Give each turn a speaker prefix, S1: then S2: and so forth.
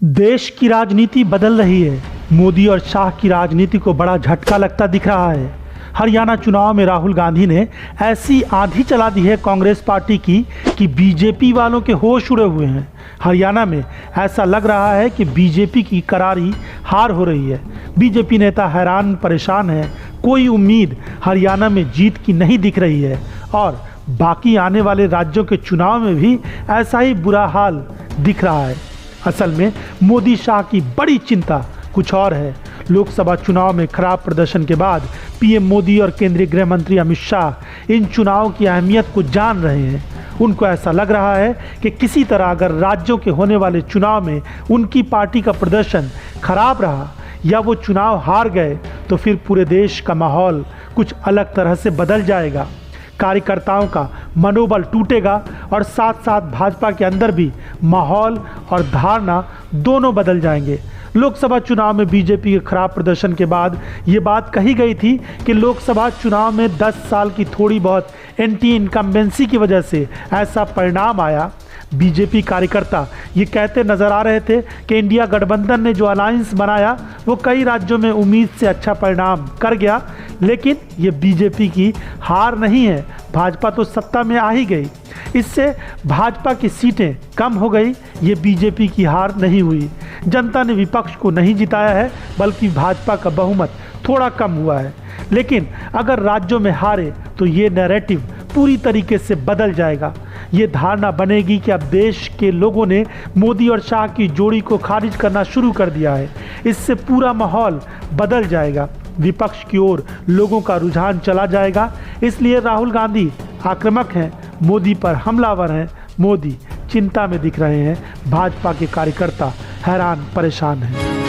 S1: देश की राजनीति बदल रही है। मोदी और शाह की राजनीति को बड़ा झटका लगता दिख रहा है। हरियाणा चुनाव में राहुल गांधी ने ऐसी आंधी चला दी है कांग्रेस पार्टी की कि बीजेपी वालों के होश उड़े हुए हैं। हरियाणा में ऐसा लग रहा है कि बीजेपी की करारी हार हो रही है। बीजेपी नेता हैरान परेशान है। कोई उम्मीद हरियाणा में जीत की नहीं दिख रही है और बाकी आने वाले राज्यों के चुनाव में भी ऐसा ही बुरा हाल दिख रहा है। असल में मोदी शाह की बड़ी चिंता कुछ और है। लोकसभा चुनाव में खराब प्रदर्शन के बाद पीएम मोदी और केंद्रीय गृह मंत्री अमित शाह इन चुनाव की अहमियत को जान रहे हैं। उनको ऐसा लग रहा है कि किसी तरह अगर राज्यों के होने वाले चुनाव में उनकी पार्टी का प्रदर्शन खराब रहा या वो चुनाव हार गए तो फिर पूरे देश का माहौल कुछ अलग तरह से बदल जाएगा। कार्यकर्ताओं का मनोबल टूटेगा और साथ साथ भाजपा के अंदर भी माहौल और धारणा दोनों बदल जाएंगे। लोकसभा चुनाव में बीजेपी के खराब प्रदर्शन के बाद ये बात कही गई थी कि लोकसभा चुनाव में 10 साल की थोड़ी बहुत एंटी इनकम्बेंसी की वजह से ऐसा परिणाम आया। बीजेपी कार्यकर्ता ये कहते नजर आ रहे थे कि इंडिया गठबंधन ने जो अलायंस बनाया वो कई राज्यों में उम्मीद से अच्छा परिणाम कर गया, लेकिन ये बीजेपी की हार नहीं है। भाजपा तो सत्ता में आ ही गई, इससे भाजपा की सीटें कम हो गई। ये बीजेपी की हार नहीं हुई। जनता ने विपक्ष को नहीं जिताया है, बल्कि भाजपा का बहुमत थोड़ा कम हुआ है। लेकिन अगर राज्यों में हारे तो ये नैरेटिव पूरी तरीके से बदल जाएगा। ये धारणा बनेगी कि अब देश के लोगों ने मोदी और शाह की जोड़ी को खारिज करना शुरू कर दिया है। इससे पूरा माहौल बदल जाएगा। विपक्ष की ओर लोगों का रुझान चला जाएगा। इसलिए राहुल गांधी आक्रामक हैं, मोदी पर हमलावर हैं। मोदी चिंता में दिख रहे हैं। भाजपा के कार्यकर्ता हैरान परेशान हैं।